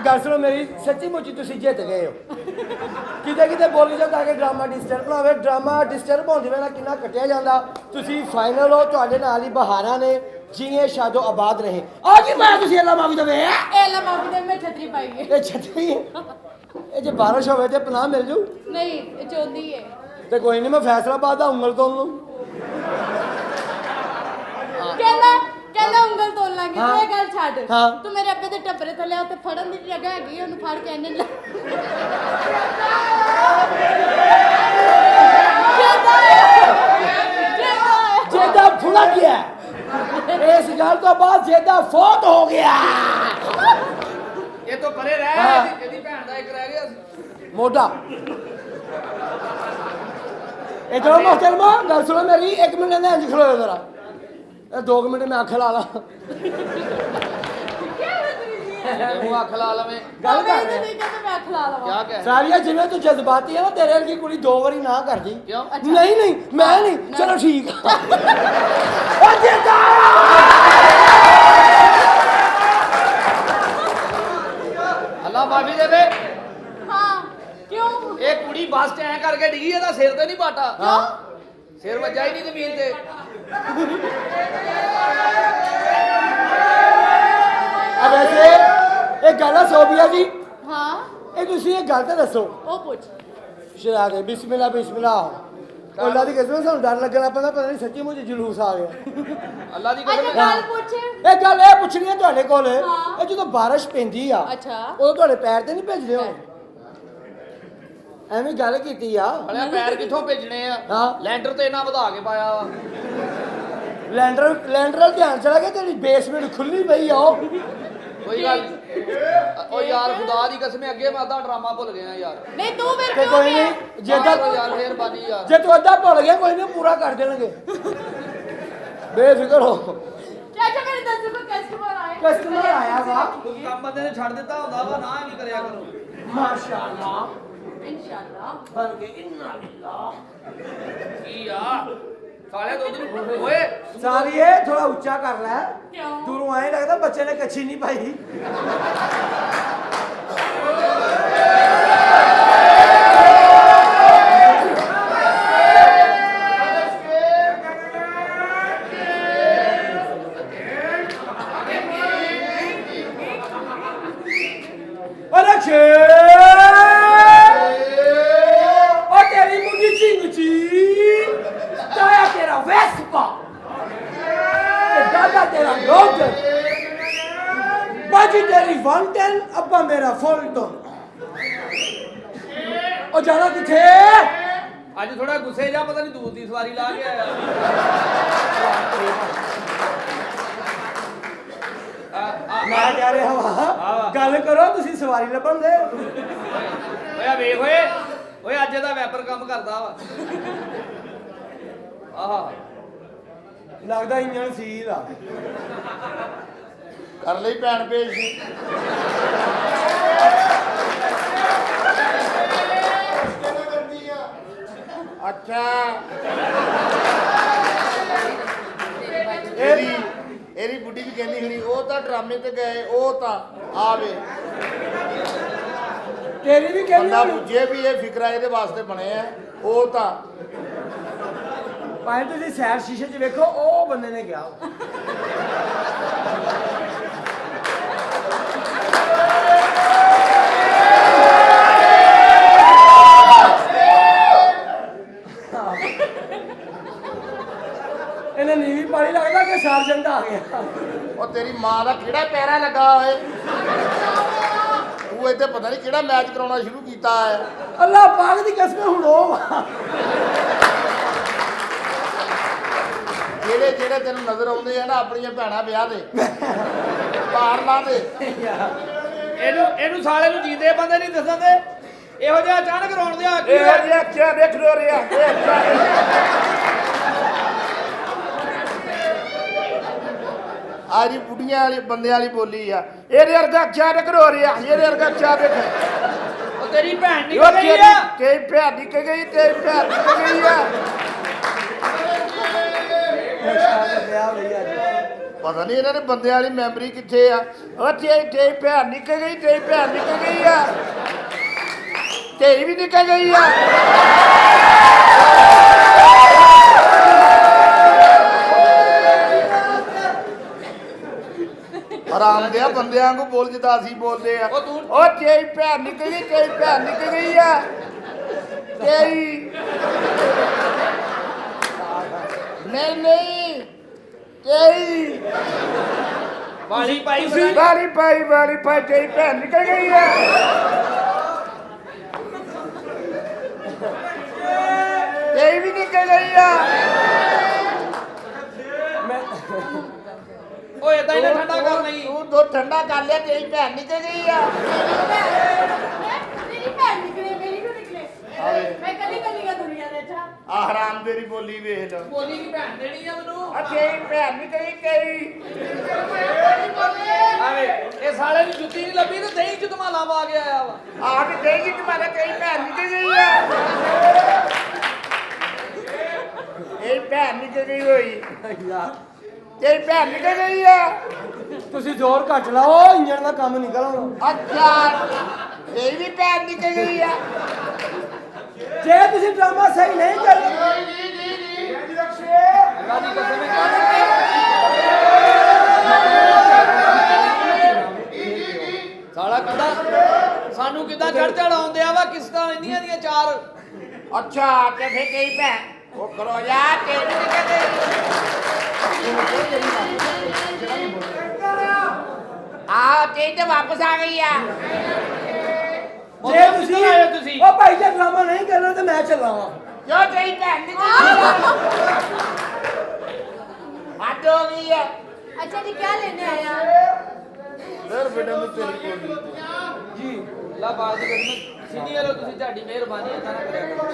गल सुनो मेरी सच्ची मुच्ची तुसी जित गए हो किते किते बोली जाओ ताकि ड्रामा डिस्टर्ब ना होवे ड्रामा डिस्टर्ब होने की वजह कितना कटिया जाता तुसी फाइनल हो तुहाडे नाल ही बहारा ने जिए शादो आबाद रहे आज मैं तुसी अल्लाह माफी देवे अल्लाह माफी दे मैं छतरी पाई है ए छतरी ए जे बारिश होवे ते पनाह मिल जू नहीं चोंदी है ते कोई नहीं मैं फैसलाबाद दा उंगल तोल लूं कहना उंगल तोल लांगे हाँ। तू गल छੱਡ हाँ। तू मेरे अब्बे दे टब्बरे थले उत्ते फड़न दी जगह हैगी ओनु फड़ के एने जेदा फुला गया इस गल तो बाद जेदा फौत हो गया ये तो परे रह हाँ। ਇਹਦੀ ਭੈਣ ਦਾ ਇੱਕ ਰਹਿ ਗਿਆ मोटा इधर मोहतरमा गल सुनो मेरी एक मिनट ने इंज खलो जरा 2 मिनट में आंख ला ला ਉਹ ਅੱਖ ਲਾ ਲਵੇਂ गल कर नहीं कहते मैं खिला लवा क्या कह सारिया जिवें तू जज्बाती है ना तेरे वर्गी कुड़ी 2 बारी ना कर दी क्यों नहीं नहीं मैं नहीं चलो ठीक ओ जेदा ਅੱਲਾ ਮਾਫੀ ਦੇਵੇ हां क्यों ਇਹ ਕੁੜੀ ਬੱਸ ਤੇ ਐ ਕਰਕੇ ਡਿੱਗੀ ਇਹਦਾ ਸਿਰ ਤੇ ਨਹੀਂ ਪਾਟਾ हाँ ਸਿਰ ਵੱਜਾ ਹੀ ਨਹੀਂ ਜ਼ਮੀਨ ਤੇ अब वैसे एक गल है सोबिया जी हां ये तुसी एक गल तो दसो ओ पूछ शरा के बिस्मिल्लाह बिस्मिल्लाह अल्लाह दी कसम सानू डर लगना पता नहीं सच्ची मुझे जुलूस आ गया ਅੱਲਾ ਦੀ अच्छा ਕਸਮ गल पूछ ਇਹ ਗੱਲ ਇਹ ਪੁੱਛਣੀ ਹੈ ਤੁਹਾਡੇ ਕੋਲ ਹਾਂ। ਇਹ ਜਦੋਂ ਬਾਰਿਸ਼ ਪੈਂਦੀ ਆ ਅੱਛਾ। ਉਦੋਂ ਤੁਹਾਡੇ ਪੈਰ ਤੇ ਨਹੀਂ ਭਿੱਜਦੇ ਹੋਣੇ ਐਵੇਂ ਗੱਲ ਕੀਤੀ ਆ ਹਲੇ ਪੈਰ ਕਿੱਥੋਂ ਭੇਜਣੇ ਆ ਹਾਂ। ਲੈਂਟਰ ਤੇ ਇਹਨਾਂ ਵਧਾ ਕੇ ਪਾਇਆ ਵਾ ਲੈਂਡਰ ਵੱਲ ਧਿਆਨ ਚਲਾ ਗਿਆ ਤੇਰੀ ਬੇਸਮੈਂਟ ਖੁੱਲੀ ਪਈ ਆ ਉਹ ਕੋਈ ਗੱਲ ਉਹ ਯਾਰ ਖੁਦਾ ਦੀ ਕਸਮ ਅੱਗੇ ਮੈਂ ਅੱਧਾ ਡਰਾਮਾ ਭੁੱਲ ਗਿਆ ਯਾਰ नहीं तू फिर ਤੇ क्यों ਕੋਈ गया? ਨਹੀਂ ਜੇ ਮਾਰੋ ਤਾਂ ਯਾਰ ਮਿਹਰਬਾਨੀ ਯਾਰ ਜੇ ਤੂੰ ਅੱਧਾ ਭੁੱਲ ਗਿਆ ਕੋਈ ਨਹੀਂ ਪੂਰਾ ਕਰ ਦੇਣਗੇ ਬੇਫਿਕਰ ਹੋ चाचा मेरे दस को कस्टमर आए ਕਸਟਮਰ ਆਇਆ ਵਾ ਤੁਸੀਂ ਕੰਮ ਬੰਦੇ ਨੇ ਛੱਡ ਦਿੱਤਾ ਹੁੰਦਾ ਵਾ ਨਾ ਵੀ ਕਰਿਆ ਕਰੋ ਮਾਸ਼ਾਅੱਲਾ इंशाल्लाह ਬਣ ਕੇ ਇੰਨਾ ਲਿਲਾ ਕੀ ਆ ਸਾਲੇ ਦੁੱਧ ਨੂੰ ਓਏ ਸਾਰੀਏ ਥੋੜਾ ਉੱਚਾ ਕਰ ਲੈ क्यों ਦੂਰੋਂ ਐਂ ਲੱਗਦਾ ਬੱਚੇ ਨੇ ਕੱਚੀ ਨਹੀਂ ਪਾਈ ਰੱਖੇ ਉਹ ਤੇਰੀ ਮੁੰਡੀ ਚਿੰਗਚੀ ਤਾਇਆ ਤੇਰਾ ਵੈਸਪਾ ਤੇ ਦਾਦਾ ਤੇਰਾ ਲੋਟਰ ਬਾਜੀ ਤੇਰੀ ਵੰਟਨ ਅੱਬਾ ਮੇਰਾ ਫੋਲਟਨ ਉਹ ਜਾਣਾ ਕਿੱਥੇ ਅੱਜ ਥੋੜਾ ਗੁੱਸੇ ਜਾ ਪਤਾ ਨਹੀਂ ਦੂਰ ਦੀ ਸਵਾਰੀ ਲਾ ਕੇ ਆਇਆ ਮੈਂ ਕਹਿ ਰਿਹਾ ਵਾ ਗੱਲ ਕਰੋ ਤੁਸੀਂ ਸਵਾਰੀ ਲੱਭਣ ਦੇ ਓਏ ਆ ਵੇਖ ਓਏ ਓਏ ਅੱਜ ਇਹਦਾ ਵੈਪਰ ਕੰਮ ਕਰਦਾ ਵਾ ਆਹਾ ਲੱਗਦਾ ਇੰਜਣ ਸੀਲ ਆ ਕਰ ਲਈ ਭੈਣ ਭੇਜ ਦੀ ਅੱਛਾ ਇਹਦੀ ਬੁੱਢੀ ਵੀ ਕਹਿੰਦੀ ਖੜੀ ਉਹ ਤਾਂ ਡਰਾਮੇ ਤੇ ਗਏ ਉਹ ਤਾਂ ਆਵੇ ਤੇਰੀ ਵੀ ਕਹਿੰਦੀ ਬੰਦਾ ਹੋਣੀ। ਬੁੱਝੇ ਵੀ ਇਹ ਫਿਕਰਾ ਇਹਦੇ ਵਾਸਤੇ ਬਣੇ ਆ ਉਹ ਤਾਂ ਭਾਵੇਂ ਤੁਸੀਂ ਸੈਰ ਸ਼ੀਸ਼ੇ 'ਚ ਵੇਖੋ ਉਹ ਬੰਦੇ ਨੇ ਕਿਹਾ ਇਹਨੇ ਨੀਵੀਂ ਪਾਣੀ ਲੱਗਦਾ ਕਿ ਸਰਜੰਟ ਆ ਗਿਆ ਉਹ ਤੇਰੀ ਮਾਂ ਦਾ ਕਿਹੜਾ ਪੈਰਾ ਲੱਗਾ ਓਏ ਤੂੰ ਇੱਥੇ ਪਤਾ ਨਹੀਂ ਕਿਹੜਾ ਮੈਚ ਕਰਾਉਣਾ ਸ਼ੁਰੂ ਕੀਤਾ ਹੈ ਅੱਲਾਹ ਪਾਕ ਦੀ ਕਸਮ ਹੁਣ ਉਹ ਵਾ। ਜਿਹੜੇ ਜਿਹੜੇ ਤੈਨੂੰ ਨਜ਼ਰ ਆਉਂਦੇ ਆ ਨਾ ਆਪਣੀਆਂ ਭੈਣਾਂ ਵਿਆਹ ਦੇ ਪਾਰ ਲਾ ਦੇ ਇਹਨੂੰ ਸਾਲੇ ਨੂੰ ਜੀਂਦੇ ਬੰਦੇ ਨਹੀਂ ਦੱਸਦੇ ਇਹੋ ਜਿਹਾ ਅਚਾਨਕ ਰੋਣ ਦੇ ਆ ਇਹ ਰਿਹਾ ਕਿਆ ਦੇਖ ਰੋ ਰਿਹਾ ਆਰੀ ਬੁੱਢੀਆਂ ਵਾਲੀ ਬੰਦੇ ਵਾਲੀ ਬੋਲੀ ਆ ਇਹਦੇ ਵਰਗਾ ਕਿਆ ਦੇਖ ਰੋ ਰਿਹਾ ਇਹਦੇ ਵਰਗਾ ਕਿਆ ਦੇਖ ਉਹ ਤੇਰੀ ਭੈਣ ਇਹ ਨਿਕਲ ਗਈ ਆ ਤੇਰੀ ਭੈਣ ਨਿਕਲ ਗਈ ਤੇਰੀ ਭੈਣ ਨਿਕਲ ਗਈ ਆ ਪਤਾ ਨਹੀਂ ਇਹਨਾਂ ਦੇ ਬੰਦਿਆਂ ਵਾਲੀ ਮੈਮਰੀ ਕਿੱਥੇ ਆ। ਉਹ ਤੇਰੀ ਭੈਣ ਨਿਕਲ ਗਈ, ਤੇਰੀ ਭੈਣ ਨਿਕਲ ਗਈ ਆ, ਤੇਰੀ ਵੀ ਨਿਕਲ ਗਈ ਆ। ਆਰਾਮ ਦੇ ਬੰਦਿਆਂ ਨੂੰ ਬੋਲ ਜਿੱਦਾਂ ਅਸੀਂ ਬੋਲਦੇ ਆ। ਉਹ ਤੇਰੀ ਭੈਣ ਨਿਕਲ ਗਈ, ਤੇਰੀ ਭੈਣ ਨਿਕਲ ਗਈ ਆ, ਤੇਰੀ ਨਹੀਂ ਤੇਰੀ ਵਾਲੀ ਪਾਈ ਵਾਲੀ ਪਾਈ ਤੇਰੀ ਭੈਣ ਨਿਕਲ ਗਈ ਆ। ਤੇਰੀ ਵੀ ਨਿਕਲ ਗਈ ਆ। ਓਏ ਏਦਾਂ ਹੀ ਨਾ ਠੰਡਾ ਕਰ ਨਹੀਂ। ਤੂੰ ਦੋ ਠੰਡਾ ਕਰ ਲਿਆ, ਤੇਰੀ ਭੈਣ ਨਿਕਲ ਗਈ ਆ। ਮੇਰੀ ਭੈਣ ਨਿਕਲੇ, ਮੇਰੀ ਨੂੰ ਨਿਕਲੇ। ਮੈਂ ਕੱਲੀ ਕੱਲੀ ਆ ਦੁਨੀਆ ਦੇ ਚ। ਆ ਹਰਾਮ ਤੇਰੀ ਬੋਲੀ ਵੇਖ ਲੋ। ਬੋਲੀ ਕੀ ਭੈਣ ਦੇਣੀ ਆ ਮੈਨੂੰ। ਆ ਤੇਰੀ ਭੈਣ ਨਿਕਲ ਗਈ, ਤੇਰੀ ਆਵੇ ਇਹ ਸਾਲੇ ਨੂੰ ਜੁੱਤੀ ਨਹੀਂ ਲੱਭੀ ਤੇ ਦਹੀਂ ਚ ਧਮਾਲਾ ਪਾ ਕੇ ਆਇਆ ਵਾ। ਆ ਵੀ ਦੇਗੀ ਤੁਹਾਡਾ, ਤੇਰੀ ਭੈਣ ਨਿਕਲ ਗਈ ਆ। ਇਹ ਭੈਣ ਨਿਕਲ ਗਈ ਹੋਈ, ਤੇਰੀ ਭੈਣ ਨਿਕਲ ਗਈ ਆ। ਤੁਸੀਂ ਜ਼ੋਰ ਘੱਟ ਲਾਓ, ਇੰਜਣ ਦਾ ਕੰਮ ਨਿਕਲ ਆਉਣਾ। ਅੱਛਾ ਤੇਰੀ ਵੀ ਭੈਣ ਨਿਕਲ ਗਈ ਆ। ਜੇ ਤੁਸੀਂ ਡਰਾਮਾ ਸਹੀ ਨਹੀਂ ਕਰਦੇ ਰਾਜੀ ਕਸਮ ਸਾਲਾ ਕਿੱਦਾਂ ਸਾਨੂੰ ਕਿੱਦਾਂ ਚੜ ਆਉਂਦੇ ਆ ਵਾ ਕਿਸ਼ਤਾਂ ਇੰਨੀਆਂ ਦੀਆਂ ਚਾਰ। ਅੱਛਾ ਤੇ ਫੇਰ ਤੇਰੀ ਭੈਣ ਉਹ ਕਰੋ ਜਾ, ਤੇਰੀ ਵੀ ਨਿਕਲ ਗਈ ਆ। ਤੇਰੀ ਤੇ ਵਾਪਸ ਆ ਗਈ ਆ। ਜੇ ਤੁਸੀਂ ਉਹ ਭਾਈ ਜੇ ਡਰਾਮਾ ਨਹੀਂ ਕਰਨਾ ਤੇ ਮੈਂ ਚੱਲਾਂ ਵਾਂ। ਜੋ ਤੇਰੀ ਭੈਣ ਨਿਕਲ ਗਈ ਆ। ਹੱਦ ਹੋ ਗਈ ਆ। अच्छा जी क्या लेने आया? ਫਿਰ ਬੇਟਾ ਮੈਂ ਤੇਰੀ ਬੋਲੀ ਜੀ ਲਾ ਬਾਤ ਦੀ ਕਸਮ ਸੀਨੀਅਰ ਹੋ ਤੁਸੀਂ, ਤੁਹਾਡੀ ਮਿਹਰਬਾਨੀ ਹੈ, ਨਾ ਕਰਿਆ ਕਰੋ।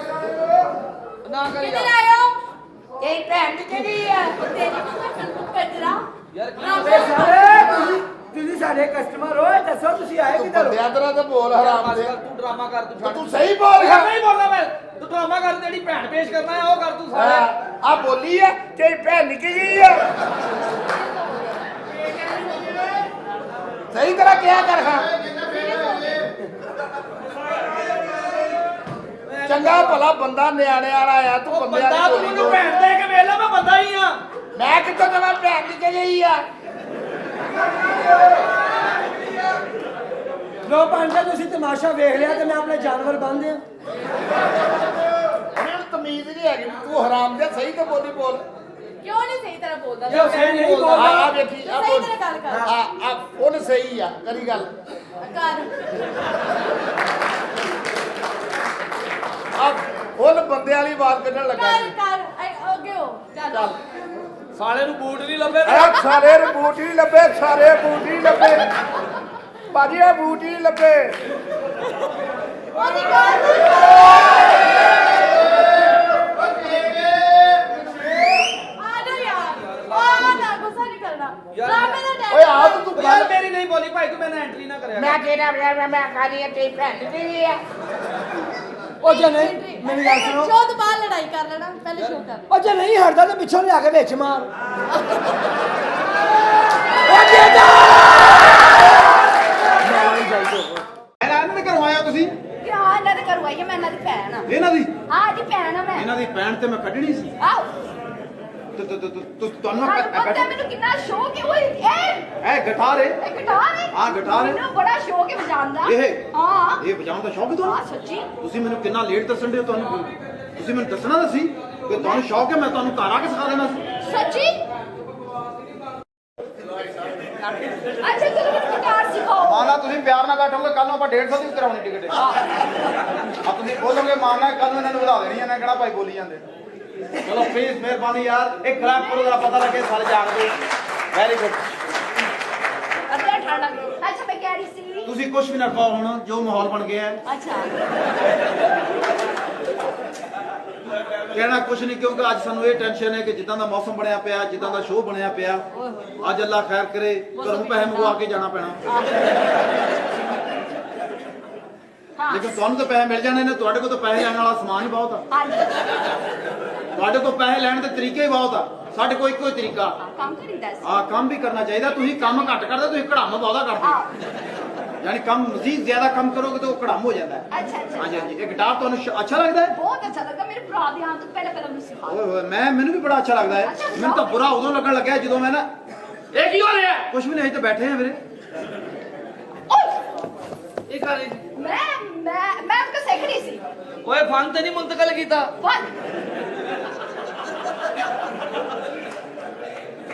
ਨਾ ਕਰਿਆ किधर आए हो? ਤੇਰੀ ਭੈਣ ਨਿਕਲ ਗਈ ਆ। तेरी कचरा। ਯਾਰ ਕੀ ਓਏ ਸਾਰੇ ਤੁਸੀਂ ਸਾਡੇ ਕਸਟਮਰ ਹੋ, ਦੱਸੋ ਤੁਸੀਂ ਆਏ ਤੂੰ ਕਿੱਧਰ ਹੋ? ਬੰਦਿਆਂ ਤਰ੍ਹਾਂ ਤਾਂ ਬੋਲ ਹਰਾਮ ਦੇ। ਤੂੰ ਡਰਾਮਾ ਕਰ, ਤੂੰ ਛੱਡ। ਤੂੰ ਸਹੀ ਬੋਲ ਯਾਰ ਨਹੀਂ ਬੋਲਣਾ ਮੈਂ। ਤੂੰ ਡਰਾਮਾ ਕਰ, ਜਿਹੜੀ ਭੈਣ ਪੇਸ਼ ਕਰਨਾ ਹੈ ਉਹ ਕਰ ਤੂੰ ਸਾਲੇ। ਆ ਬੋਲੀ ਆ, ਤੇਰੀ ਭੈਣ ਨਿਕਲ ਗਈ ਆ। ਸਹੀ ਤਰ੍ਹਾਂ ਕਿਹਾ ਕਰ। ਹਾਂ ਚੰਗਾ ਭਲਾ ਬੰਦਾ ਨਿਆਣੇ ਵਾਲਾ ਆ, ਤੂੰ ਉਹ ਬੰਦੇ ਬੰਦਾ ਵਾਲੀ ਤੂੰ ਬੋਲੀ ਮੈਨੂੰ ਬੋਲ। ਭੈਣ ਦੇ ਕੇ ਵੇਖ ਲੈ, ਮੈਂ ਬੰਦਾ ਹੀ ਆ। ਮੈਂ ਕਿੱਥੋਂ ਦਵਾਂ ਭੈਣ ਨਿਕਲ ਗਈ ਆ। ਲੋ ਪੰਡਾ ਤੁਸੀਂ ਤਮਾਸ਼ਾ ਵੇਖ ਲਿਆ ਤੇ ਮੈਂ ਆਪਣੇ ਜਾਨਵਰ ਬੰਨ ਦਿਆਂ। ਉਹਨੂੰ ਤਮੀਜ਼ ਨਹੀਂ ਹੈਗੀ। ਤੂੰ ਹਰਾਮ ਦੇ ਸਹੀ ਤੇ ਬੋਲੀ ਬੋਲ। क्यों नहीं सही तरह बोलता? ਜੋ ਸਹੀ ਨਹੀਂ ਆ ਬੋਲਦਾ ਵੇਖੀ ਆ सही ਬੋਲ। तरह गल कर। ਆ ਉਹਨੇ ਸਹੀ ਆ, ਕਰੀ ਗੱਲ। कर। ਆ ਉਹਨ ਬੰਦੇ ਵਾਲੀ ਆਵਾਜ਼ ਕੱਢਣ ਲੱਗਾ कर ਸੀ। कर। आगे हो। चल। ਚੱਲ ਸਾਲੇ ਨੂੰ ਬੂਟ ਨਹੀਂ ਲੱਭੇ। ਇਹ ਸਾਰੇ ਬੂਟ ਹੀ ਲੱਭੇ, ਸਾਰੇ ਬੂਟ ਹੀ ਲੱਭੇ ਭਾਜੀ, ਇਹ ਬੂਟ ਹੀ ਲੱਭੇ। ओ निकाल। आ जाओ यार। ओ ना गुस्सा नहीं करना। यार, ड्रामे का टाइम। ਓਏ ਆ ਤੂੰ ਯਾਰ ਗੱਲ। ਮੇਰੀ ਨਹੀਂ ਬੋਲੀ ਭਾਈ, ਤੂੰ ਮੈਨਾਂ ਐਂਟਰੀ ਨਾ ਕਰਿਆ ਮੈਂ ਕਰ। ਕਿਹੜਾ ਮੈਂ ਖਾਣੀ ਹੈ, ਤੇਰੀ ਭੈਣ ਨਿਕਲ ਗਈ ਆ। ਉਹ ਜੇ ਨਹੀਂ ਮੇਰੀ ਗੱਲ ਸੁਣੋ, शो तो बाहर लड़ाई कर लेना, पहले शो कर। ਉਹ ਜੇ ਨਹੀਂ ਹਟਦਾ ਤੇ ਪਿੱਛੋਂ ਲਿਆ ਕੇ ਵਿੱਚ ਮਾਰ। ਉਹ ਜੇਦਾ ਇਹਨਾਂ ਨੇ ਕਰਵਾਇਆ ਤੁਸੀਂ? ਕਿ ਹਾਂ ਇਹਨਾਂ ਦੇ ਕਰਵਾਈ ਹੈ, ਮੈਂ ਇਹਨਾਂ ਦੀ ਭੈਣ ਆ। ਇਹਨਾਂ ਦੀ ਹਾਂ ਜੀ ਭੈਣ ਆ ਮੈਂ। ਇਹਨਾਂ ਦੀ ਪੈਣ ਤੇ ਮੈਂ ਕੱਢਣੀ ਸੀ। ਆਓ ਤੁਹਾਨੂੰ ਹਾਂ ਪਤਾ ਮੈਨੂੰ ਕਿੰਨਾ ਸ਼ੌਕ ਹੈ। ਓਏ ਇਹ ਗਿਟਾਰ ਹੈ। ਇਹ ਗਿਟਾਰ ਹੈ। ਹਾਂ, ਗਿਟਾਰ ਹੈ। ਮੈਨੂੰ ਬੜਾ ਸ਼ੌਕ ਹੈ ਵਜਾਉਣ ਦਾ। ਇਹ ਹਾਂ ਇਹ ਵਜਾਉਣ ਦਾ ਸ਼ੌਕ ਹੈ ਹਾਂ ਤੁਹਾਨੂੰ? ਸੱਚੀ। ਤੁਸੀਂ ਮੈਨੂੰ ਕਿੰਨਾ ਲੇਟ ਦੱਸਣ ਦੇ ਤੁਹਾਨੂੰ? ਤੁਸੀਂ ਮੈਨੂੰ ਦੱਸਣਾ ਤਾਂ ਸੀ ਕਿ ਤੁਹਾਨੂੰ ਸ਼ੌਕ ਹੈ, ਮੈਂ ਤੁਹਾਨੂੰ ਘਰ ਆ ਕੇ ਸਿਖਾ ਦੇਣਾ ਸੀ। ਸੱਚੀ। ਅੱਛਾ ਚਲੋ ਮੈਨੂੰ ਗਿਟਾਰ ਸਿਖਾਓ। ਮਾਨਾ ਤੁਸੀਂ ਪਿਆਰ ਨਾਲ ਬੈਠੋਗੇ, ਕੱਲ ਨੂੰ ਆਪਾਂ 150 ਦੀ ਕਰਾਉਣੀ ਟਿਕਟ। ਆ ਤੁਸੀਂ ਬੋਲੋਗੇ ਮਾਨਾ, ਕੱਲ ਨੂੰ ਇਹਨਾਂ ਨੂੰ ਵਧਾ ਦੇਣੀ, ਇਹਨਾਂ ਕਿਹੜਾ ਭਾਈ ਬੋਲੀ ਜਾਂਦੇ। ਚਲੋ ਪਲੀਜ਼ ਮਿਹਰਬਾਨੀ ਯਾਰ, ਇੱਕ ਖਰਾਬ ਦਾ ਪਤਾ ਲੱਗੇ ਸਾਰੇ ਜਾਣਦੇ। Very good. ਅੱਧਾ ਠੰਡਾ। ਅੱਛਾ ਮੈਂ ਕਹਿ ਰਹੀ ਸੀ। ਤੁਸੀਂ ਕੁਝ ਵੀ ਨਾ ਕਹੋ, ਹੁਣ ਜੋ ਮਾਹੌਲ ਬਣ ਗਿਆ ਹੈ ਅੱਛਾ ਕਹਿਣਾ ਕੁਝ ਨਹੀਂ, ਕਿਉਂਕਿ ਅੱਜ ਸਾਨੂੰ ਇਹ ਟੈਨਸ਼ਨ ਹੈ ਕਿ ਜਿੱਦਾਂ ਦਾ ਮੌਸਮ ਬਣਿਆ ਪਿਆ, ਜਿੱਦਾਂ ਦਾ ਸ਼ੋਅ ਬਣਿਆ ਪਿਆ, ਅੱਜ ਅੱਲਾ ਖੈਰ ਕਰੇ, ਘਰੋਂ ਪੈਸੇ ਮੰਗਵਾ ਕੇ ਜਾਣਾ ਪੈਣਾ। ਲੇਕਿਨ ਤੁਹਾਨੂੰ ਤਾਂ ਪੈਸੇ ਮਿਲ ਜਾਣੇ ਨੇ, ਤੁਹਾਡੇ ਕੋਲ ਤਾਂ ਪੈਸੇ ਲੈਣ ਵਾਲਾ ਸਮਾਨ ਹੀ ਬਹੁਤ ਆ। ਹਾਂਜੀ ਤੁਹਾਡੇ ਕੋਲ ਪੈਸੇ ਲੈਣ ਦੇ ਤਰੀਕੇ ਹੀ ਬਹੁਤ ਆ। ਸਾਡੇ ਕੋਈ ਇੱਕੋ ਹੀ ਤਰੀਕਾ ਕੰਮ ਕਰੀਦਾ ਸੀ ਆ ਕੰਮ ਵੀ ਕਰਨਾ ਚਾਹੀਦਾ ਤੁਸੀਂ ਕੰਮ ਘੱਟ ਕਰਦੇ ਤੁਸੀਂ ਕੜਾਮ ਬਹੁਤਾ ਕਰਦੇ ਯਾਨੀ ਕੰਮ ਮਜ਼ੀਦ ਜ਼ਿਆਦਾ ਕੰਮ ਕਰੋਗੇ ਤਾਂ ਉਹ ਕੜਾਮ ਹੋ ਜਾਂਦਾ ਹੈ ਅੱਛਾ ਅੱਛਾ ਹਾਂਜੀ ਹਾਂਜੀ ਇਹ ਗਿਟਾਰ ਤੁਹਾਨੂੰ ਅੱਛਾ ਲੱਗਦਾ ਹੈ ਬਹੁਤ ਅੱਛਾ ਲੱਗਾ ਮੇਰੇ ਭਰਾ ਦੇ ਆਉਣ ਤੋਂ ਪਹਿਲਾਂ ਮੈਨੂੰ ਸਿਖਾ ਓਏ ਹੋਏ ਮੈਨੂੰ ਵੀ ਬੜਾ ਅੱਛਾ ਲੱਗਦਾ ਹੈ ਮੈਨੂੰ ਤਾਂ ਬੁਰਾ ਉਦੋਂ ਲੱਗਣ ਲੱਗਿਆ ਜਦੋਂ ਮੈਂ ਨਾ ਇਹ ਕੀ ਹੋ ਰਿਹਾ ਕੁਝ ਵੀ ਨਹੀਂ ਤੇ ਬੈਠੇ ਆ ਵੀਰੇ ਇਹ ਕਰ ਰਹੀ ਮੈਂ ਉਨਕੋ ਸਿੱਖ ਰਹੀ ਸੀ ਓਏ ਫਨ ਤੇ ਨਹੀਂ ਮੁੰਤਕਲ ਕੀਤਾ ਫਨ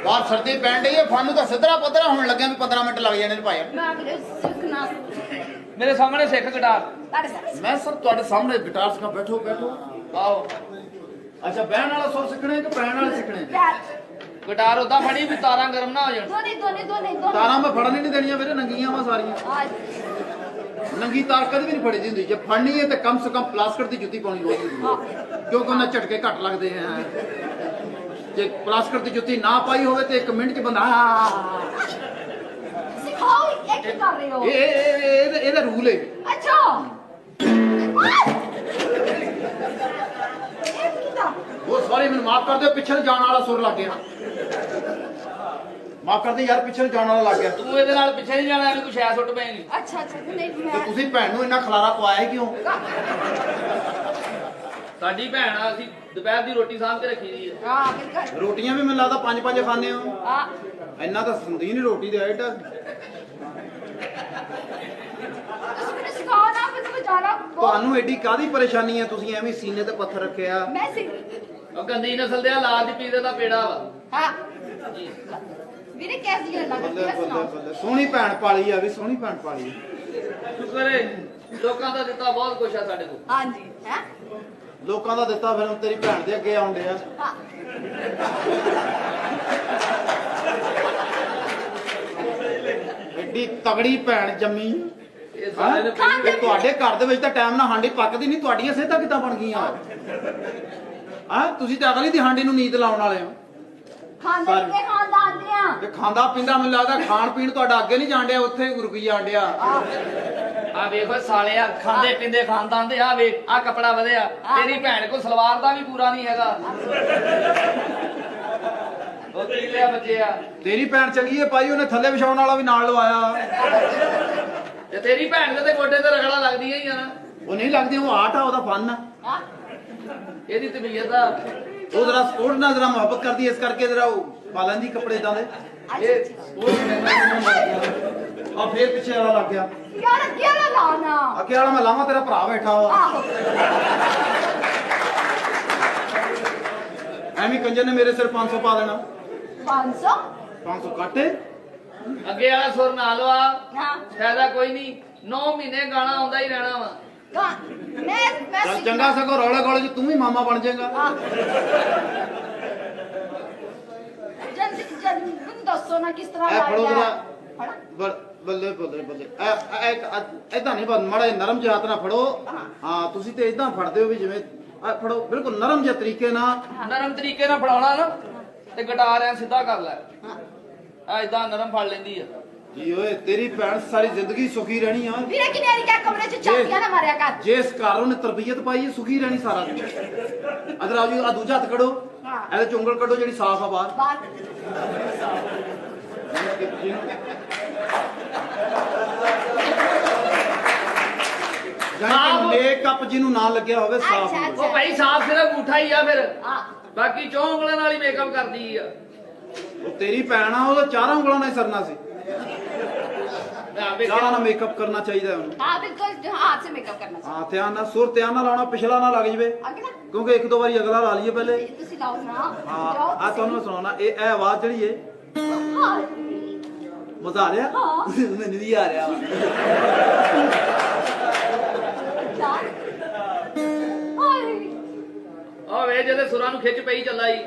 ਬਾਹਰ ਸਰਦੀ ਪੈਣ ਡਈ ਹੈ ਫਨ ਤਾਂ ਸਿੱਧਰਾ ਪੱਧਰਾ ਹੋਣ ਲੱਗਿਆ ਵੀ 15 ਮਿੰਟ ਲੱਗ ਜਾਣੇ ਨੇ ਭਾਈ ਮੈਂ ਵੀਰੇ ਸਿੱਖਣਾ ਮੇਰੇ ਸਾਹਮਣੇ ਸਿੱਖ ਗਿਟਾਰ ਤੁਹਾਡੇ ਸਾਹਮਣੇ ਮੈਂ ਸਰ ਤੁਹਾਡੇ ਸਾਹਮਣੇ ਗਿਟਾਰ ਸਿਖਾ ਬੈਠੋ ਆਓ ਅੱਛਾ ਬਹਿਣ ਵਾਲਾ ਸੁਰ ਸਿੱਖਣੇ ਕਿ ਪੈਣ ਵਾਲੇ ਸਿੱਖਣੇ ਪਿਆਰ ਗਿਟਾਰ ਉਦਾਂ ਫੜੀ ਵੀ ਤਾਰਾਂ ਗਰਮ ਨਾ ਹੋ ਜਾਣ ਦੋਨੇ ਤਾਰਾਂ ਮੈਂ ਫੜਨ ਹੀ ਨਹੀਂ ਦੇਣੀਆਂ ਵੀਰੇ ਨੰਗੀਆਂ ਵਾ ਸਾਰੀਆਂ ਨੰਗੀ ਤਾਰ ਕਦੇ ਵੀ ਨਹੀਂ ਫੜੀ ਦੀ ਹੁੰਦੀ ਜੇ ਫੜਨੀ ਹੈ ਤੇ ਕਮ ਸੇ ਕਮ ਪਲਾਸਟਿਕ ਦੀ ਜੁੱਤੀ ਪਾਉਣੀ ਹੋਊਗੀ ਕਿਉਂਕਿ ਉਹਨਾਂ ਝਟਕੇ ਘੱਟ ਲੱਗਦੇ ਆ ਜੇ ਪਲਾਸਟਿਕ ਦੀ ਜੁੱਤੀ ਨਾ ਪਾਈ ਹੋਵੇ ਤੇ 1 ਮਿੰਟ ਚ ਬੰਦਾ ਸਿਖਾਓ ਇਹ ਕੀ ਕਰ ਰਹੇ ਹੋ ਇਹਦਾ ਰੂਲ ਹੈ ਅੱਛਾ ਇਹ ਕਿਦਾ ਉਹ ਸੌਰੀ ਮੈਨੂੰ ਮਾਫ ਕਰ ਦਿਓ ਪਿੱਛੇ ਨੂੰ ਜਾਣ ਵਾਲਾ ਸੁਰ ਲੱਗ ਗਿਆ ਮਾਫ ਕਰ ਦੇ ਯਾਰ ਪਿੱਛੇ ਨੂੰ ਜਾਣ ਵਾਲਾ ਲੱਗ ਗਿਆ ਤੂੰ ਇਹਦੇ ਨਾਲ ਪਿੱਛੇ ਨਹੀਂ ਜਾਣਾ ਐਵੇਂ ਕੋਈ ਸ਼ੈ ਸੁੱਟ ਪਏਗੀ ਅੱਛਾ ਨਹੀਂ ਤੇ ਮੈਂ ਤੁਸੀਂ ਭੈਣ ਨੂੰ ਇੰਨਾ ਖਲਾਰਾ ਪਵਾਇਆ ਕਿਉਂ ਸਾਡੀ ਭੈਣ ਆ ਅਸੀਂ ਦੁਪਹਿਰ ਦੀ ਰੋਟੀ ਸਾਂਭ ਕੇ ਰੱਖੀ ਦੀ ਹੈ ਹਾਂ ਬਿਲਕੁਲ ਰੋਟੀਆਂ ਵੀ ਮੈਨੂੰ ਲੱਗਦਾ 5-5 ਖਾਂਦੇ ਹੋ ਹਾਂ ਇੰਨਾ ਤਾਂ ਸੰਦੀ ਨਹੀਂ ਰੋਟੀ ਦੇ ਆਇਟ ਤੁਸੀਂ ਮੈਨੂੰ ਸਿਖਾਓ ਨਾ ਫਿਰ ਮੈਂ ਜਾਣਾ ਤੁਹਾਨੂੰ ਐਡੀ ਕਾਦੀ ਪਰੇਸ਼ਾਨੀ ਹੈ ਤੁਸੀਂ ਐਵੇਂ ਸੀਨੇ ਤੇ ਪੱਥਰ ਰੱਖਿਆ ਮੈਂ ਸਿੱਖ ਉਹ ਗੰਦੀ ਨਸਲ ਦੇ ਲਾਜ ਪੀਦੇ ਦਾ ਪੇੜਾ ਵਾ ਹਾਂ ਵੀਰੇ ਕੈਸੀ ਗੱਲ ਬੱਲੇ ਲੱਗਦੀ ਹੈ ਬੱਲੇ ਸੁਣਾਓ ਬੱਲੇ ਸੋਹਣੀ ਭੈਣ ਪਾਲੀ ਆ ਵੀ ਸੋਹਣੀ ਭੈਣ ਪਾਲੀ ਸ਼ੁਕਰ ਹੈ ਲੋਕਾਂ ਦਾ ਦਿੱਤਾ ਬਹੁਤ ਕੁਛ ਆ ਸਾਡੇ ਕੋਲ ਹਾਂਜੀ ਹੈ ਲੋਕਾਂ ਦਾ ਦਿੱਤਾ ਫਿਰ ਹੁਣ ਤੇਰੀ ਭੈਣ ਦੇ ਅੱਗੇ ਆਉਂਦੇ ਆ ਹਾਂ ਐਡੀ ਤਗੜੀ ਭੈਣ ਜੰਮੀ ਇਹ ਸਾਰੇ ਨੇ ਪਹਿਲੀ ਇਹ ਤੁਹਾਡੇ ਘਰ ਦੇ ਵਿੱਚ ਤਾਂ ਟਾਈਮ ਨਾਲ ਹਾਂਡੀ ਪੱਕਦੀ ਨਹੀਂ ਤੁਹਾਡੀਆਂ ਸਿਹਤਾਂ ਕਿੱਦਾਂ ਬਣ ਗਈਆਂ ਹਾਂ ਤੁਸੀਂ ਤਾਂ ਅਗਲੀ ਦੀ ਹਾਂਡੀ ਨੂੰ ਨੀਂਦ ਲਾਉਣ ਵਾਲੇ ਹੋ ਖਾਂਦੇ ਕੇ ਖਾਂਦਾਨ ਦੀਆਂ ਤੇ ਖਾਂਦਾ ਪੀਂਦਾ ਮੈਨੂੰ ਲੱਗਦਾ ਖਾਣ ਪੀਣ ਤੁਹਾਡਾ ਅੱਗੇ ਨਹੀਂ ਜਾਣ ਡਿਆ ਉੱਥੇ ਰੁਕੀ ਜਾਣ ਡਿਆ ਆ ਵੇਖੋ ਸਾਲਿਆ ਖਾਂਦੇ ਪੀਂਦੇ ਖਾਨਦਾਨ ਦੇ ਆ ਵੇਖ ਆ ਕਪੜਾ ਵਧਿਆ ਤੇਰੀ ਭੈਣ ਕੋ ਸਲਵਾਰ ਦਾ ਵੀ ਪੂਰਾ ਨਹੀਂ ਹੈਗਾ ਉਹ ਕੀ ਲਿਆ ਬੱਚੇ ਆ ਤੇਰੀ ਭੈਣ ਚੰਗੀ ਹੈ ਪਾਈ ਉਹਨੇ ਥੱਲੇ ਵਿਛਾਉਣ ਵਾਲਾ ਵੀ ਨਾਲ ਲਵਾਇਆ ਤੇ ਤੇਰੀ ਭੈਣ ਦੇ ਤੇ ਗੋਡੇ ਤੇ ਰਗੜਾ ਲੱਗਦੀ ਹੀ ਆ ਨਾ ਉਹ ਨਹੀਂ ਲੱਗਦੀ ਉਹ ਆਰਟ ਆ ਉਹਦਾ ਫਨ ਆ ਹਾਂ ਇਹਦੀ ਤਬੀਅਤ ਆ ਉਹ ਜਰਾ ਸਪੋਰਟ ਨਾਲ ਜਰਾ ਮੁਹੱਬਤ ਕਰਦੀ ਇਸ ਕਰਕੇ ਜਰਾ ਉਹ ਪਾ ਲੈਂਦੀ ਕੱਪੜੇ ਇਦਾਂ ਦੇ ਇਹ ਸਪੋਰਟ ਆ ਫੇਰ ਪਿੱਛੇ ਵਾਲਾ ਲੱਗ ਗਿਆ ਯਾਰ ਲਾਣਾ ਅੱਗੇ ਵਾਲਾ ਮੈਂ ਲਾਵਾਂ ਤੇਰਾ ਭਰਾ ਬੈਠਾ ਵਾ ਆਹੋ ਐਵੇਂ ਕੰਜਰ ਨੇ ਮੇਰੇ ਸਿਰ 500 ਪਾ ਦੇਣਾ 500 500 ਕੱਟੇ ਅੱਗੇ ਵਾਲਾ ਸੁਰ ਨਾ ਲਵਾ ਹਾਂ ਫਾਇਦਾ ਕੋਈ ਨਹੀਂ 9 ਮਹੀਨੇ ਗਾਣਾ ਆਉਂਦਾ ਹੀ ਰਹਿਣਾ ਵਾ ਮੈਂ ਚੱਲ ਚੰਗਾ ਸਗੋਂ ਰੌਲੇ ਗੋਲੇ ਚ ਤੂੰ ਵੀ ਮਾਮਾ ਬਣ ਜਾਏਗਾ ਜਨ ਦੱਸੋ ਨਾ ਕਿਸ ਤਰ੍ਹਾਂ ਇਹ ਫੜੋ ਲਾਇਆ ਜਰਾ ਬੱਲੇ ਬੱਲੇ ਬੱਲੇ ਇਦਾਂ ਨਹੀਂ ਬਸ ਮਾੜਾ ਜਿਹਾ ਨਰਮ ਜਿਹਾ ਹੱਥ ਨਾਲ ਫੜੋ ਹਾਂ ਤੁਸੀਂ ਤੇ ਇਦਾਂ ਫੜਦੇ ਹੋ ਵੀ ਜਿਵੇਂ ਫੜੋ ਬਿਲਕੁਲ ਨਰਮ ਜਿਹੇ ਤਰੀਕੇ ਨਾਲ ਨਰਮ ਤਰੀਕੇ ਨਾਲ ਫੜਾਉਣਾ ਨਾ ਤੇ ਗਿਟਾਰ ਐ ਸਿੱਧਾ ਕਰ ਲੈ ਆ ਇਦਾਂ ਨਰਮ ਫੜ ਲੈਂਦੀ ਆ ਜੀ ਓਏ ਤੇਰੀ ਭੈਣ ਸਾਰੀ ਜ਼ਿੰਦਗੀ ਸੁਖੀ ਰਹਿਣੀ ਆ ਵੀਰੇ ਕਿਨੇ ਨਹੀਂ ਕਿਹਾ ਕਮਰੇ ਚ ਚਾਬੀਆਂ ਨਾ ਮਾਰਿਆ ਕਰ ਜੇ ਇਸ ਘਰ ਉਹਨੇ ਤਰਬੀਅਤ ਪਾਈ ਹੈ ਸੁਖੀ ਰਹਿਣੀ ਸਾਰਾ ਦਿਨ ਅਦਰ ਆਓ ਜੀ ਆ ਦੂਜਾ ਹੱਥ ਕੱਢੋ ਇਹਦੇ ਚ ਉਂਗਲ ਕੱਢੋ ਜਿਹੜੀ ਸਾਫ਼ ਆ ਬਾਹਰ ਬਾਹਰ ਜਾਨੀ ਮੇਕਅਪ ਜਿਹਨੂੰ ਨਾ ਲੱਗਿਆ ਹੋਵੇ ਸਾਫ਼ ਅੱਛਾ, ਹੋਵੇ ਉਹ ਭਾਈ ਸਾਫ ਸਿਰਫ ਅੰਗੂਠਾ ਹੀ ਆ ਫਿਰ ਹਾਂ ਬਾਕੀ ਚੌਂ ਉਂਗਲਾਂ ਨਾਲ ਹੀ ਮੇਕਅਪ ਕਰਦੀ ਆ ਉਹ ਤੇਰੀ ਭੈਣ ਆ ਉਹਦਾ ਚਾਰਾਂ ਉਂਗਲਾਂ ਨਾਲ ਹੀ ਸਰਨਾ ਸੀ ਚਾਰਾਂ ਨਾਲ ਮੇਕਅਪ ਕਰਨਾ ਚਾਹੀਦਾ ਉਹਨੂੰ हाँ बिल्कुल हाथ से मेकअप करना ਹਾਂ ਧਿਆਨ ਨਾਲ ਸੁਰ ਧਿਆਨ ਨਾਲ ਲਾਉਣਾ ਪਿਛਲਾ ਨਾ ਲੱਗ ਜਵੇ चाहिए आगे ना ਕਿਉਂਕਿ ਇੱਕ ਦੋ ਵਾਰੀ ਅਗਲਾ ਲਾ ਲਈਏ ਪਹਿਲੇ तुसी लाओ ना ਹਾਂ ਆ ਤੁਹਾਨੂੰ ਸੁਣਾਉਣਾ ਇਹ ਆਵਾਜ਼ ਜਿਹੜੀ ਏ हाँ ਮਜ਼ਾ ਆ ਰਿਹਾ ਹਾਂ। ਮੈਨੂੰ ਵੀ ਆ ਰਿਹਾ यार हाय ਉਹ ਵੇ ਜਿਹਦੇ ਸੁਰਾਂ ਨੂੰ ਖਿੱਚ ਪਈ ਚੱਲਾ ਈ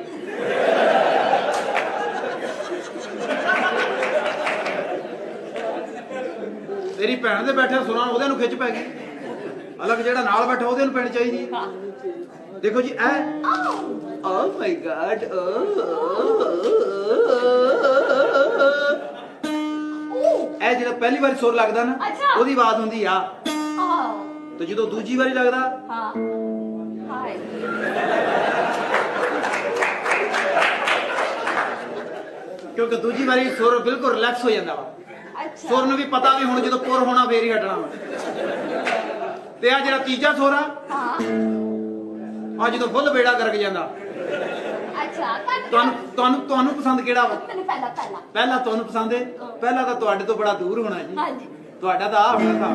ਤੇਰੀ ਭੈਣ ਦੇ ਬੈਠੇ ਸੁਰਾਂ ਉਹਦੇ ਨੂੰ ਖਿੱਚ ਪੈ ਗਈ ਅਲੱਗ ਜਿਹੜਾ ਨਾਲ ਬੈਠਾ ਉਹਦੇ ਨੂੰ ਪੈਣੀ ਚਾਹੀਦੀ ਹੈ ਦੇਖੋ ਜੀ ਐ ਓ ਮਾਈ ਗॉड ਇਹ ਜਿਹੜਾ ਪਹਿਲੀ ਵਾਰੀ ਸੁਰ ਲੱਗਦਾ ਨਾ ਅੱਛਾ। ਉਹਦੀ ਆਵਾਜ਼ ਹੁੰਦੀ ਆ हाँ ਤੇ ਜਦੋਂ ਦੂਜੀ ਵਾਰੀ ਲੱਗਦਾ हाँ हाय ਕਿਉਂਕਿ ਦੂਜੀ ਵਾਰੀ ਸੁਰ ਬਿਲਕੁਲ ਰਿਲੈਕਸ ਹੋ ਜਾਂਦਾ ਵਾ ਅੱਛਾ ਸੁਰ ਨੂੰ ਵੀ ਪਤਾ ਵੀ ਹੁਣ ਜਦੋਂ ਪੁਰ ਹੋਣਾ ਫੇਰ ਹੀ ਹਟਣਾ ਵਾ ਤੇ ਆ ਜਿਹੜਾ ਤੀਜਾ ਸੁਰ ਆ ਹਾਂ ਆ ਜਦੋਂ ਫੁੱਲ ਬੇੜਾ ਗਰਕ ਜਾਂਦਾ ਅੱਛਾ ਤੁਹਾਨੂੰ ਪਸੰਦ ਕਿਹੜਾ ਵਾ ਮੈਨੂੰ ਪਹਿਲਾਂ ਪਹਿਲਾ ਤੁਹਾਨੂੰ ਪਸੰਦ ਹੈ ਪਹਿਲਾ ਤਾਂ ਤੁਹਾਡੇ ਤੋਂ ਬੜਾ ਦੂਰ ਹੋਣਾ ਜੀ ਹਾਂਜੀ ਤੁਹਾਡਾ ਤਾਂ ਆ ਹੋਣਾ ਤਾਂ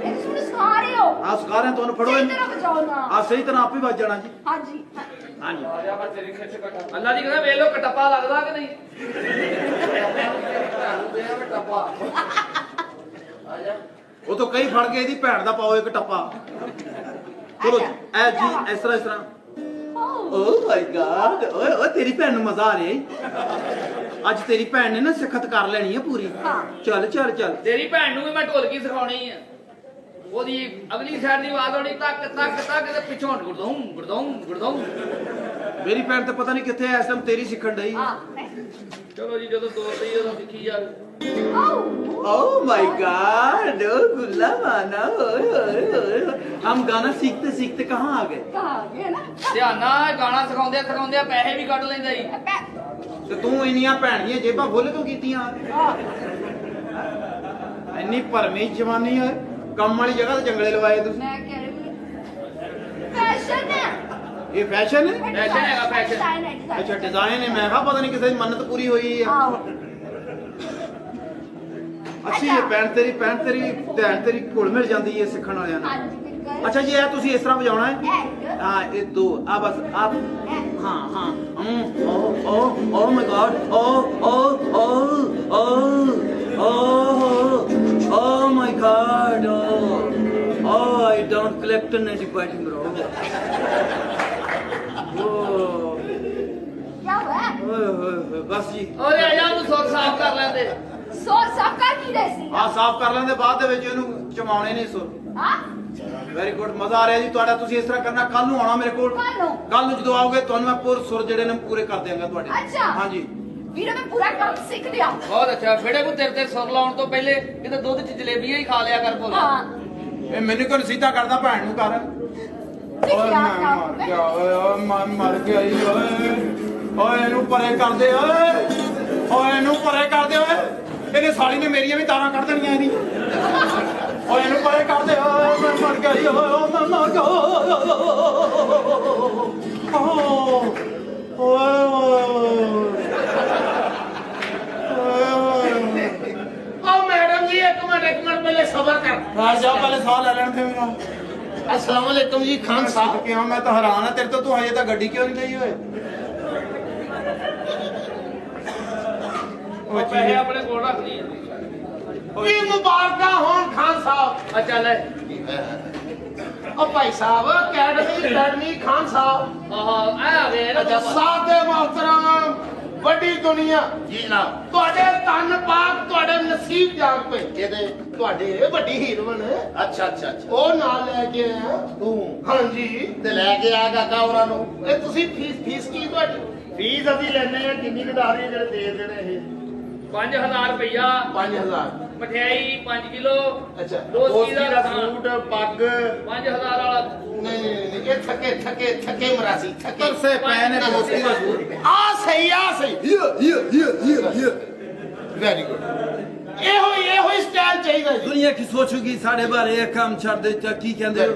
ਇਹ ਸੁਣ ਸਿਖਾ ਰਹੇ ਹੋ ਆ ਸਕਾਰਿਆਂ ਤੁਹਾਨੂੰ ਫੜੋ ਸਹੀ ਤਰ੍ਹਾਂ ਬਜਾਓ ਨਾ ਆ ਸਹੀ ਤਰ੍ਹਾਂ ਆਪੇ ਵੱਜ ਜਾਣਾ ਜੀ ਹਾਂਜੀ ਹਾਂਜੀ ਅੱਲਾ ਜੀ ਕਹਿੰਦਾ ਵੇਖ ਲੋ ਕਟੱਪਾ ਲੱਗਦਾ ਕਿ ਨਹੀਂ ਉਹ ਤੋਂ ਕਈ ਫੜ ਕੇ ਇਹਦੀ ਭੈਣ ਦਾ ਪਾਓ ਇੱਕ ਟੱਪਾ ਚਲੋ ਐ ਜੀ ਇਸ ਤਰ੍ਹਾਂ ਓ ਮਾਈ ਗॉड ਓਏ ਤੇਰੀ ਭੈਣ ਨੂੰ ਮਜ਼ਾ ਆ ਰਿਹਾ ਈ। ਅੱਜ ਤੇਰੀ ਭੈਣ ਨੇ ਨਾ ਸਿਖਤ ਕਰ ਲੈਣੀ ਹੈ ਪੂਰੀ ਚੱਲ ਤੇਰੀ ਭੈਣ ਨੂੰ ਵੀ ਮੈਂ ਢੋਲਕੀ ਸਿਖਾਉਣੀ ਆ ਉਹਦੀ ਅਗਲੀ ਸਾਈਡ ਦੀ ਆਵਾਜ਼ ਆਉਣੀ ਤੱਕ ਤੇ ਪਿੱਛੋਂ ਗੁਰਦੌਂ ਮੇਰੀ ਭੈਣ ਤਾਂ ਪਤਾ ਨਹੀਂ ਕਿੱਥੇ ਐ ਇਸ ਟਾਈਮ ਤੇਰੀ ਸਿੱਖਣ ਡਈ ਚਲੋ ਜੀ ਜਦੋਂ ਤੋਰ ਲਈ ਉਦੋਂ ਸਿੱਖੀ ਜਾਵੇ ओ माय गॉड गुल्ला माना हम गाना सीखते सीखते कहाँ आ गए ਕਹਾ ਗਏ ਨਾ ਧਿਆਨ ਨਾਲ ਗਾਣਾ ਸਿਖਾਉਂਦੇ ਪੈਸੇ ਵੀ ਕੱਢ ਲੈਂਦਾ ਜੀ ਤੇ ਤੂੰ ਇੰਨੀਆਂ ਭੈਣੀਆਂ ਜੇਬਾਂ ਫੁੱਲ ਕਿਉਂ ਕੀਤੀਆਂ ਇੰਨੀ ਭਰਮੀ ਜਵਾਨੀ ਹੈ ਕੰਮ ਵਾਲੀ ਜਗ੍ਹਾ ਤੇ ਜੰਗਲੇ ਲਵਾਏ ਤੁਸੀਂ ਮੈਂ ਕਹਿ ਰਹੀ ਫੈਸ਼ਨ ਹੈ ਇਹ ਫੈਸ਼ਨ ਹੈ Fashion ਹੈਗਾ, fashion। Design ਹੈ, design। ਅੱਛਾ ਡਿਜ਼ਾਈਨ ਹੈ ਮੈਂ ਕਿਹਾ ਪਤਾ ਨਹੀਂ ਕਿਸੇ ਦੀ ਮੰਨਤ ਪੂਰੀ ਹੋਈ ਹੈ ਆਹੋ ਅੱਛੀ ਹੈ ਭੈਣ ਤੇਰੀ ਭੈਣ ਤੇਰੀ ਘੁਲ ਮਿਲ ਜਾਂਦੀ ਹੈ ਸਿੱਖਣ ਵਾਲਿਆਂ ਨਾਲ ਹਾਂਜੀ ਬਿਲਕੁਲ ਅੱਛਾ ਜੀ ਇਹ ਤੁਸੀਂ ਇਸ ਤਰ੍ਹਾਂ ਵਜਾਉਣਾ ਹੈ ਇਹ हाँ ये दो बस आप हाँ oh my god oh my god oh I don't collect anybody bro क्या हुआ बस जी ਓਏ ਆ ਜਾ ਉਹਨੂੰ ਸੁਰ ਸਾਫ਼ ਕਰ ਲੈਂਦੇ सोर साफ कर की रही ਆ ਸਾਫ਼ ਕਰ ਲੈਂਦੇ ਬਾਅਦ ਦੇ ਵਿੱਚ ਇਹਨੂੰ ਚਮਾਉਣੇ ਨਹੀਂ ਸੁਰ हां ਵੈਰੀ ਗੁੱਡ ਮਜ਼ਾ ਆ ਰਿਹਾ ਜੀ ਤੁਹਾਡਾ ਤੁਸੀਂ ਇਸ ਤਰ੍ਹਾਂ ਕਰਨਾ ਕੱਲ ਨੂੰ ਆਉਣਾ ਮੇਰੇ ਕੋਲ ਕੱਲ ਨੂੰ ਜਦੋਂ ਆਓਗੇ ਤੁਹਾਨੂੰ ਮੈਂ ਪੂਰੇ ਸੁਰ ਜਿਹੜੇ ਨੇ ਪੂਰੇ ਕਰ ਦਿਆਂਗਾ ਤੁਹਾਡੇ अच्छा ਹਾਂਜੀ वीडियो में पूरा काम सीख लिया ਬਹੁਤ ਅੱਛਾ ਫੇੜੇ ਕੋ ਤੇਰੇ ਸੁਰ ਲਾਉਣ ਤੋਂ ਪਹਿਲੇ ਕਿਤੇ ਦੁੱਧ ਚ ਜਲੇਬੀਆਂ ਹੀ ਖਾ ਲਿਆ ਕਰ ਭੋਲਾ हां ਇਹ ਮੈਨੂੰ ਕਿਉਂ ਸਿੱਧਾ ਕਰਦਾ ਭੈਣ ਨੂੰ ਕਰ सीख ਓਏ लिया ਮੈਂ ਮਰ ਗਿਆ ਈ ਓਏ ਓਏ ਇਹਨੂੰ ਪਰੇ ਕਰ ਦੇ ਓਏ ਇਹਨੂੰ ਪਰੇ ਕਰ ਦੇ ਓਏ ਇਹਨੇ ਸਾਲੀ ਨੇ ਮੇਰੀਆਂ ਵੀ ਤਾਰਾਂ ਕੱਢ ਦੇਣੀਆਂ ਇਹਦੀ ਓਏ ਇਹਨੂੰ ਪਰੇ ਕਰ ਦੇ ਓਏ ਮੈਂ ਮਰ ਗਿਆ ਈ ਓਏ ਮੈਂ ਮਰ ਗਿਆ ਓ ਮੈਡਮ ਜੀ ਇੱਕ ਮਿੰਟ ਪਹਿਲੇ ਸਬਰ ਕਰ ਰਾਜਾ ਪਹਿਲੇ ਸਾਹ ਲੈ ਲੈਣ ਤੇ ਮੇਰਾ अस्सलाम वालेकुम जी खान साहब ਕਿਉਂ ਮੈਂ ਤਾਂ ਹੈਰਾਨ ਆ ਤੇਰੇ ਤੋਂ ਤੂੰ ਹਜੇ ਤਾਂ ਗੱਡੀ ਕਿਉਂ ਨਹੀਂ ਲਈ ਓਏ ਉਹ ਪੈਸੇ ਆਪਣੇ ਕੋਲ ਰੱਖ ਲਈ की मुबारक होन खान साहब ਆ ਚੱਲ ओ भाई साहब अकेडमी खान साहब ਆਹ ਆ ਵੇ अच्छा सादे मोहतरम ਵੱਡੀ ਦੁਨੀਆ ਜੀ ਜਨਾਬ ਤੁਹਾਡੇ ਤਨ ਪਾਕ ਤੁਹਾਡੇ ਨਸੀਬ ਜਾਗ ਪਏ ਇਹਦੇ ਤੁਹਾਡੇ ਵੱਡੀ ਹੀਰੋਇਨ ਅੱਛਾ ਅੱਛਾ ਅੱਛਾ ਉਹ ਨਾਲ ਲੈ ਕੇ ਆਇਆ ਤੂੰ ਹਾਂਜੀ ਤੇ ਲੈ ਕੇ ਆ ਕਾਕਾ ਉਹਨਾਂ ਨੂੰ ਇਹ ਤੁਸੀਂ ਫੀਸ ਕੀ ਤੁਹਾਡੀ ਫੀਸ ਅਸੀਂ ਲੈਣੇ ਆ ਕਿੰਨੀ ਕੁ ਦੱਸ ਰਹੀ ਜਿਹੜੇ ਦੇ ਦੇਣੇ ਇਹ 5000 ਰੁਪਇਆ 5000 ਮਠਿਆਈ 5 ਕਿਲੋ ਅੱਛਾ ਦੋਸਤੀ ਦਾ ਸੂਟ ਪੱਗ 5000 ਵਾਲਾ ਨਹੀਂ ਇਹ ਥੱਕੇ ਮਰਾਸੀ ਥੱਕੇ ਤਰਸੇ ਪੈ ਨੇ ਦੋਸਤੀ ਦਾ ਸੂਟ ਆ ਸਹੀ ਵੈਰੀ ਗੁੱਡ ਇਹੋ ਹੀ ਸਟਾਈਲ ਚਾਹੀਦਾ ਜੀ ਦੁਨੀਆ ਕੀ ਸੋਚੂਗੀ ਸਾਡੇ ਬਾਰੇ ਇਹ ਕੰਮ ਛੱਡ ਦੇ ਤਾਂ ਕੀ ਕਹਿੰਦੇ ਹੋ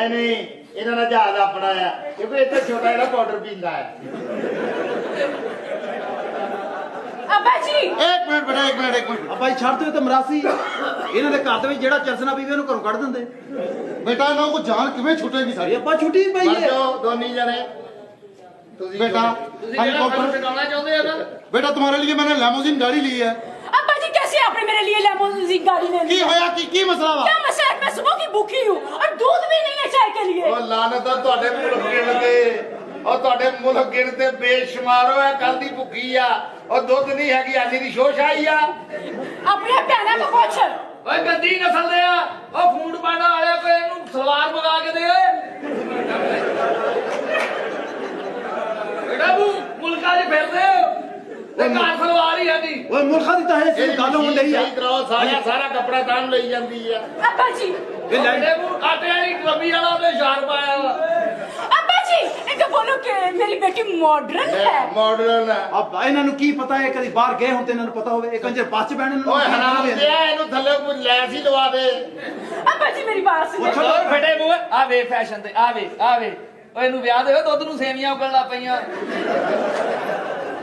ਨਹੀਂ ਇਹਨਾਂ ਦਾ ਜਹਾਜ਼ ਆਪਣਾ ਆ ਕਿਉਂਕਿ ਇੱਥੇ ਛੋਟਾ ਜਿਹੜਾ ਪਾਊਡਰ ਪੀਂਦਾ ਹੈ अब्बा जी ਇੱਕ ਮਿੰਟ ਆ ਭਾਈ ਛੱਡ ਦਿਓ ਤੇ ਮਰਾਸੀ ਇਹਨਾਂ ਦੇ ਘਰ ਦੇ ਵਿੱਚ ਜਿਹੜਾ ਚਰਸਨਾ ਪੀਵੇ ਉਹਨੂੰ ਘਰੋਂ ਕੱਢ ਦਿੰਦੇ ਬੇਟਾ ਇਹਨਾਂ ਕੋ ਜਾਨ ਕਿਵੇਂ ਛੁੱਟੇਗੀ ਸਾਡੀ ਆਪਾਂ ਛੁੱਟੀ ਪਈ ਮਰ ਹੈ ਜਾਓ ਦੋਨੀ ਜਣੇ ਤੁਸੀਂ बेटा ਤੁਸੀਂ ਜਿਹੜਾ ਸਾਨੂੰ ਟਿਕਾਉਣਾ ਚਾਹੁੰਦੇ ਆ ਨਾ बेटा तुम्हारे लिए मैंने लैमोजिन गाड़ी ली है अब्बा जी कैसे आपने मेरे लिए लेमोजिन गाड़ी ले ली की होया की मसला वा क्या मसला है मैं सुबह की भूखी हूँ और दूध भी नहीं है चाय के लिए ਉਹ ਲਾਨਤ ਆ ਤੁਹਾਡੇ ਮੁਲਕ ਗਿਣ ਤੇ ਉਹ ਤੁਹਾਡੇ ਮੁਲਕ ਗਿਣ ਤੇ ਬੇਸ਼ੁਮਾਰ ਹੋਇਆ ਕੱਲ ਦੀ ਭੁੱਖੀ ਆ ਉਹ ਦੁੱਧ ਨਹੀਂ ਹੈਗੀ ਆਨੀ ਦੀ ਸ਼ੋਸ਼ ਆਈ ਆ अपने पहना को कुछ ਓਏ ਗੰਦੀ ਨਸਲ ਦੇ ਆ ਉਹ ਫੂਡ ਪਾਣਾ ਵਾਲਿਆ ਕੋਈ ਇਹਨੂੰ ਸਲਵਾਰ ਮੰਗਾ ਕੇ ਦੇ ਓਏ ਬੇਟਾ ਮੁਲਕਾਂ 'ਚ ਫਿਰਦੇ ਹੋ ਤੇ ਘਰ ਸਲਵਾਰ ਹੀ ਆਦੀ ओए मूर्खा दी ताहे से गल होन रही है ਸਹੀ ਕਰਾਓ ਸਾਰਾ ਕੱਪੜਾ ਤਾਂ ਲਈ ਜਾਂਦੀ ਆ अब्बा जी ये लाइन ਬੇਟੇ ਮੂੰਹ ਕਾਟੇ ਵਾਲੀ ਟਰਬੀ ਵਾਲਾ ਉਹਨੇ ਸ਼ਾਰ ਪਾਇਆ ਵਾ अब्बा जी एक तो बोलो कि मेरी बेटी मॉडर्न है ਮਾਡਰਨ अब ਇਹਨਾਂ ਨੂੰ ਕੀ ਪਤਾ ਹੈ ਕਦੀ ਬਾਹਰ ਗਏ ਹੁਣ ਤੇ ਇਹਨਾਂ ਨੂੰ ਪਤਾ ਹੋਵੇ ਇਹ ਕੰਜਰ ਬੱਸ ਚ ਬਹਿਣ ਨੂੰ ਓਏ ਹਰਾਮ ਤੇ ਇਹਨੂੰ ਥੱਲੇ ਕੋਈ ਲੈਸ ਹੀ ਲਵਾ ਦੇ अब्बा जी मेरी बात सुनो ਹੋਰ ਫਟੇ ਮੂੰਹ ਆ ਵੇ ਫੈਸ਼ਨ ਤੇ ਆ ਵੇ ਓਏ ਇਹਨੂੰ ਵਿਆਹ ਦੇ ਦੁੱਧ ਨੂੰ ਸੇਵੀਆਂ ਉਗਲਣ ਲੱਗ ਪਈਆਂ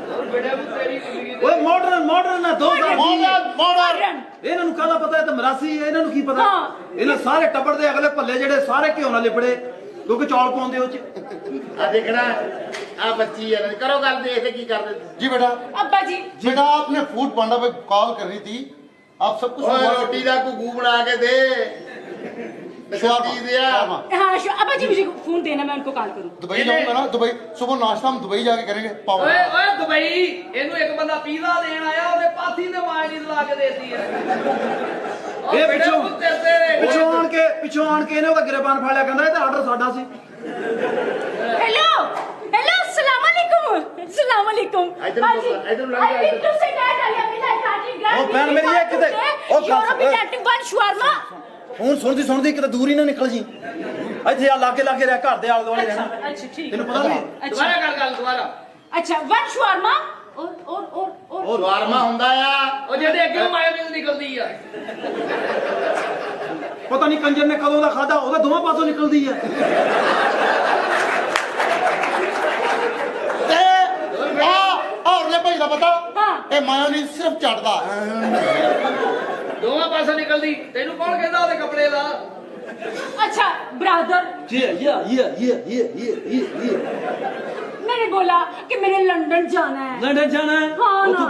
ਹੋਰ ਫਟੇ ਮੂੰਹ ਤੇਰੀ ਜ਼ਿੰਦਗੀ ਤੇ ਓਏ ਮਾਡਰਨ ਨਾ ਦੋ मॉडर्न ਇਹਨਾਂ ਨੂੰ ਕਾਹਦਾ ਪਤਾ ਹੈ ਤੇ ਮਰਾਸੀ ਇਹਨਾਂ ਨੂੰ ਕੀ ਪਤਾ ਹਾਂ। ਇਹਨਾਂ ਸਾਰੇ ਟੱਬਰ ਦੇ ਅਗਲੇ ਭੱਲੇ ਜਿਹੜੇ ਸਾਰੇ ਘਿਓ ਨਾਲ ਲਿਬੜੇ ਕਿਉਂਕਿ ਚੌਲ ਪਾਉਂਦੇ ਉਹ ਚ ਆ ਦੇਖਣਾ ਆ ਬੱਚੀ ਆ ਕਰੋ ਗੱਲ ਦੇਖ ਕੀ ਕਰਦੇ जी बेटा अब्बा जी बेटा आपने फूड पांडा पे कॉल कर रही थी आप सब कुछ ਓਏ ਰੋਟੀ ਦਾ ਘੁੱਗੂ ਬਣਾ ਕੇ ਦੇ ਨਸ਼ਾਦੀ ਦਿਆ हाँ अब्बा जी मुझे फोन देना मैं उनको कॉल करूँ दुबई जाऊंगा ना दुबई सुबह नाश्ता हम दुबई जाके करेंगे पाव ਓਏ ਦੁਬਈ ਇਹਨੂੰ ਇੱਕ ਬੰਦਾ ਪੀਜ਼ਾ ਦੇਣ ਆਇਆ ਉਹਦੇ ਪਾਥੀ ਤੇ ਮਾਇਨੀਜ਼ ਲਾ ਕੇ ਦੇਤੀ ਹੈ ਇਹ ਫਟੇ ਪਿੱਛੋਂ ਮੂੰਹ ਤੇਰੇ ਪਿੱਛੋਂ ਆਣ ਕੇ ਇਹਨੇ ਉਹਦਾ ਗਿਰਬਾਨ ਫੜ ਲਿਆ ਕਹਿੰਦਾ ਇਹ ਤਾਂ ਆਰਡਰ ਸਾਡਾ ਸੀ हेलो हेलो अस्सलाम वालेकुम इधर हाँ जी इधर लग जा, I need to say that I am in a party girl ओ, बहन मेरी ये किधर? ओ, Europe हाँ। getting one shawarma ਹੁਣ ਸੁਣਦੀ ਕਿਤੇ ਦੂਰ ਹੀ ਨਾ ਨਿਕਲ ਜੀ ਇੱਥੇ ਆ ਲਾਗੇ ਰਹਿ ਘਰ ਦੇ ਆਲੇ ਦੁਆਲੇ ਰਹਿਣਾ अच्छा ठीक ਤੈਨੂੰ ਪਤਾ ਨਹੀਂ ਦੁਬਾਰਾ ਗੱਲ ਦੁਬਾਰਾ अच्छा one shawarma और ਉਹ ਵਾਰਮਾ ਹੁੰਦਾ ਆ ਉਹ ਜਿਹੜੇ ਅੱਗੇ ਮਾਇਨੀਜ਼ ਨਿਕਲਦੀ ਆ ਪਤਾ ਨਹੀਂ ਕੰਜਰ ਨੇ ਕਦੋਂ ਦਾ ਖਾਦਾ ਉਹਦਾ ਦੋਵਾਂ ਪਾਸੋਂ ਨਿਕਲਦੀ ਹੈ और ले भाई पता हाँ। ये मायोनीज सिर्फ चटदा ਦੋਵਾਂ ਪਾਸੋਂ ਨਿਕਲਦੀ ਤੈਨੂੰ ਕੌਣ ਕਹਿੰਦਾ ਉਹਦੇ ਕੱਪੜੇ ਲਾ अच्छा ब्रदर मैंने बोला कि मैंने लंदन जाना है ਲੰਡਨ ਜਾਣਾ हाँ ना